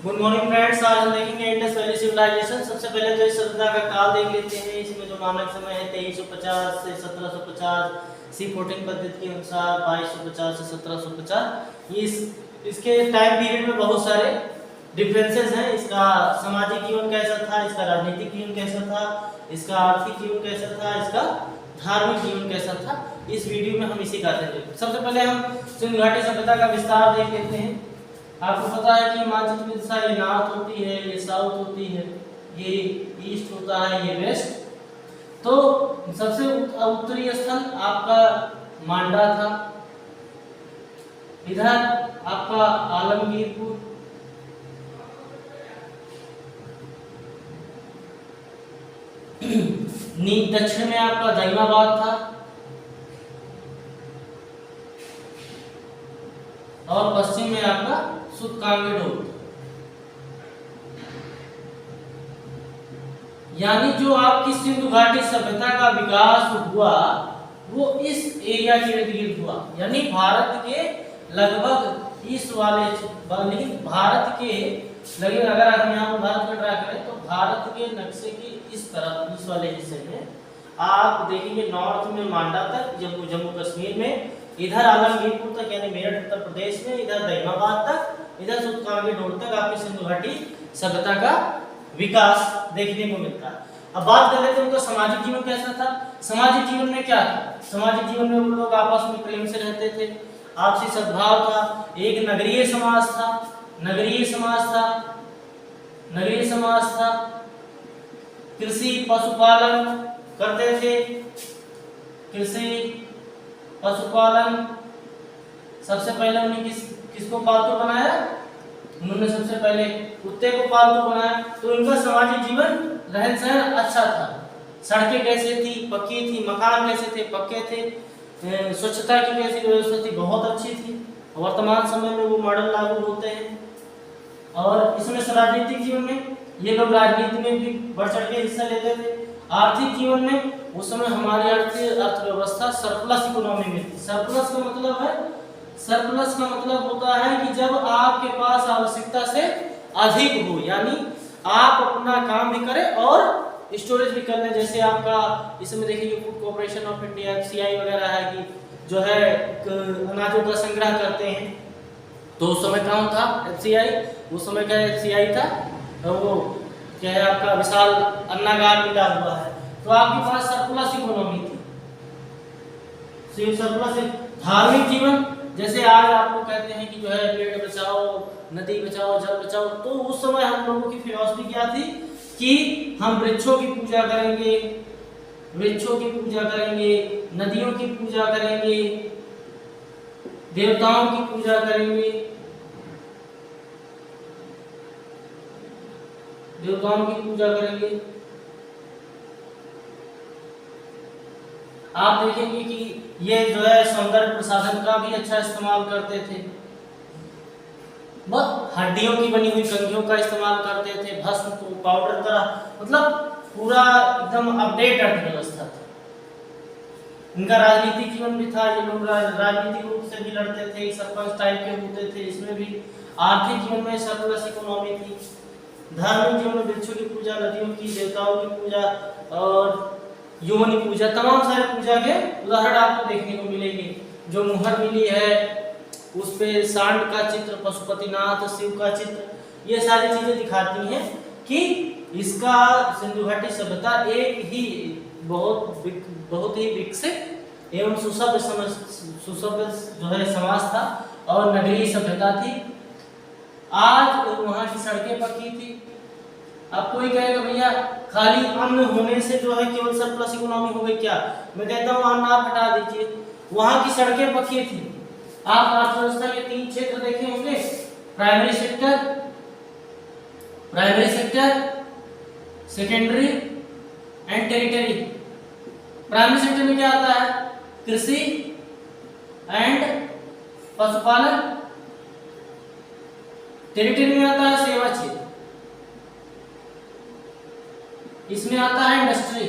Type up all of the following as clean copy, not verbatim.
Good morning friends. आज हम देखेंगे इंडस वैली सिविलाइजेशन। सबसे पहले तो इस सभ्यता का काल देख लेते हैं। इसमें जो मानक समय है 2350 से 1750, C14 पद्धति के अनुसार 2250 से 1750। इसके टाइम पीरियड में बहुत सारे डिफरेंसेस हैं। इसका सामाजिक जीवन कैसा था, इसका राजनीतिक जीवन कैसा था, इसका आर्थिक जीवन कैसा था, इसका धार्मिक जीवन कैसा था, इस वीडियो में हम इसी का अध्ययन करेंगे। सबसे पहले हम सिंधु घाटी सभ्यता का विस्तार देख लेते हैं। आपको पता है कि मानचित्र की दिशा ये नॉर्थ होती है, ये साउथ होती है, ये ईस्ट होता है, ये वेस्ट। तो सबसे उत्तरी स्थल आपका मांडा था, इधर आपका आलमगीरपुर, दक्षिण में आपका दहिमाबाद था, और पश्चिम में आपका सुतकांगेडोर। यानी जो आपकी सिंधु घाटी सभ्यता का विकास हुआ वो इस एरिया के इर्द गिर्द हुआ। यानी भारत के लगभग इस वाले, लेकिन भारत के लगभग, अगर हम यहाँ पर भारत का ड्रा करें तो भारत के नक्शे के इस तरफ, इस वाले हिस्से में आप देखेंगे नॉर्थ में मांडा तक, जम्मू कश्मीर में, इधर आलमगीरपुर तक यानी मेरठ उत्तर प्रदेश में, इधर दहिमाबाद तक, इधर सुतकांगेडोर तक आपकी सिंधु घाटी सभ्यता का विकास देखने को मिलता है। अब बात कर लेते हैं उनका सामाजिक जीवन कैसा था। सामाजिक जीवन में क्या था? सामाजिक जीवन में उन लोग आपस में प्रेम से रहते थे, आपसी सद्भाव था, एक नगरीय समाज था, नगरीय समाज था, नगरीय समाज था, कृषि पशुपालन करते थे, कृषि पशुपालन। सबसे पहले उन्हें किसको पालतू बनाया? उन्होंने सबसे पहले कुत्ते को पालतू बनाया। तो इनका सामाजिक जीवन, रहन सहन अच्छा था। सड़कें कैसे थी? पक्की थी। मकान कैसे थे? पक्के थे। स्वच्छता की कैसी व्यवस्था थी? बहुत अच्छी थी। वर्तमान समय में वो मॉडल लागू होते हैं। और इसमें राजनीतिक जीवन में ये लोग राजनीति में भी बढ़ चढ़ के हिस्सा लेते थे। आर्थिक जीवन में उस समय हमारी अर्थव्यवस्था सरप्लस इकोनॉमी में थी। सरप्लस का मतलब है, सरप्लस का मतलब होता है कि जब आपके पास आवश्यकता से अधिक हो, यानी आप अपना काम भी करें और स्टोरेज भी कर लें। जैसे आपका इसमें देखिए food corporation of India FCI वगैरह है कि जो है अनाजों का संग्रह करते हैं। तो उस समय कौन था? FCI। उस समय का FCI था, वो क्या है आपका विशाल अन्नागार मिला हुआ है। तो आपके पास सरप्लस इकोनॉमी थी, सरप्लस। धार्मिक जीवन, जैसे आज आपको कहते हैं कि जो है पेड़ बचाओ, नदी बचाओ, जल बचाओ, तो उस समय हम लोगों की फिलॉसफी क्या थी कि हम वृक्षों की पूजा करेंगे, वृक्षों की पूजा करेंगे, नदियों की पूजा करेंगे, देवताओं की पूजा करेंगे, देवताओं की पूजा करेंगे। आप देखेंगे कि ये जो है सौंदर्य प्रसाधन का भी अच्छा इस्तेमाल करते थे। बस हड्डियों की बनी हुई कंघियों का इस्तेमाल करते थे, भस्म को पाउडर तरह, मतलब पूरा एकदम अपडेट अर्थव्यवस्था था। इनका राजनीतिक जीवन भी था। ये लोग राजनीतिक रूप से भी लड़ते थे, सरपंच टाइप के होते थे। इसमें भी आर्थिक जीवन में सरप्लस इकोनॉमी थी। धार्मिक जीवन में वृक्षों की पूजा, नदियों की, देवताओं की पूजा और योनि पूजा, तमाम सारे पूजा के उदाहरण आपको देखने को मिलेंगे। जो मुहर मिली है उस पे सांड का चित्र, पशुपतिनाथ, शिव का चित्र, ये सारी चीजें दिखाती हैं कि इसका सिंधु घाटी सभ्यता एक ही बहुत ही विकसित एवं सुसभ्य जो है समाज था और नगरीय सभ्यता थी। आज वहाँ की सड़कें पक्की थी। अब कोई कहेगा भैया खाली अन्न होने से जो है केवल सरप्लस इकोनॉमी हो गई क्या? मैं कहता हूँ अन्न आप हटा दीजिए, वहाँ की सड़कें पक्की थी। आप अर्थव्यवस्था के 3 क्षेत्र देखे होंगे, primary sector, secondary and territory. Primary sector में क्या आता है? कृषि एंड पशुपालन। टेरिटरी में आता है सेवा क्षेत्र, इसमें आता है इंडस्ट्री।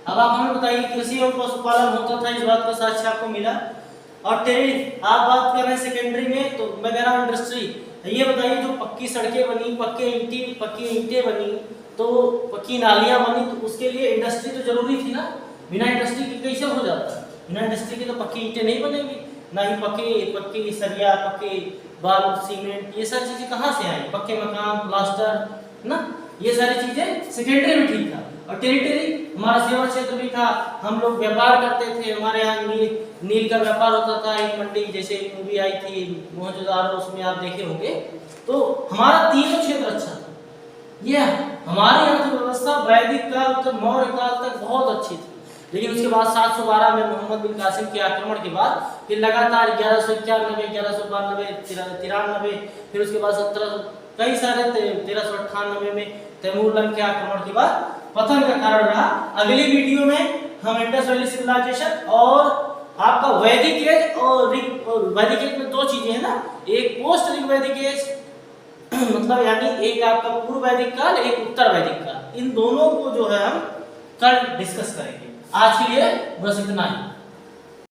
अब आप हमें बताइए कृषि और पशुपालन होता था, इस बात का साक्ष्य आपको मिला। और आप बात कर रहे हैं सेकेंडरी में, तो मैं कह रहा हूँ इंडस्ट्री। ये बताइए जो पक्की सड़कें बनी, पक्की ईंटें बनी, तो पक्की नालियां बनी, तो उसके लिए इंडस्ट्री तो जरूरी थी ना। बिना इंडस्ट्री के कैसे हो जाता? बिना इंडस्ट्री के तो पक्की ईंटें नहीं बनेगी, ना ही पक्की सरिया, पक्के बालू, सीमेंट, ये सारी चीजें कहाँ से आई? पक्के मकान, प्लास्टर ना, ये सारी चीजें सेकेंडरी में ठीक था। और टेरिटरी हमारा सेवा क्षेत्र भी था, हम लोग व्यापार करते थे, हमारे यहाँ नील का व्यापार होता था। एक मंडी जैसे मूवी आई थी मोहनजोदारो, उसमें आप देखे होंगे। तो हमारा तीनों क्षेत्र अच्छा था। ये हमारी अर्थव्यवस्था वैदिक काल तक, मौर्य काल तक बहुत अच्छी थी। लेकिन उसके बाद 712 में मोहम्मद बिन कासिम के आक्रमण के बाद फिर लगातार 1191, 1192, 93, फिर उसके बाद 1398 में तैमूरलंग के आक्रमण के बाद पतन का कारण रहा। अगली वीडियो में हम इंडस वैली सिविलाइजेशन और आपका वैदिक एज और वैदिक एज में दो चीजें हैं ना, एक पोस्ट ऋग वैदिक एज मतलब यानी एक आपका पूर्व वैदिक काल, एक उत्तर वैदिक काल, इन दोनों को जो है हम कल डिस्कस करेंगे। आज के लिए बस इतना ही।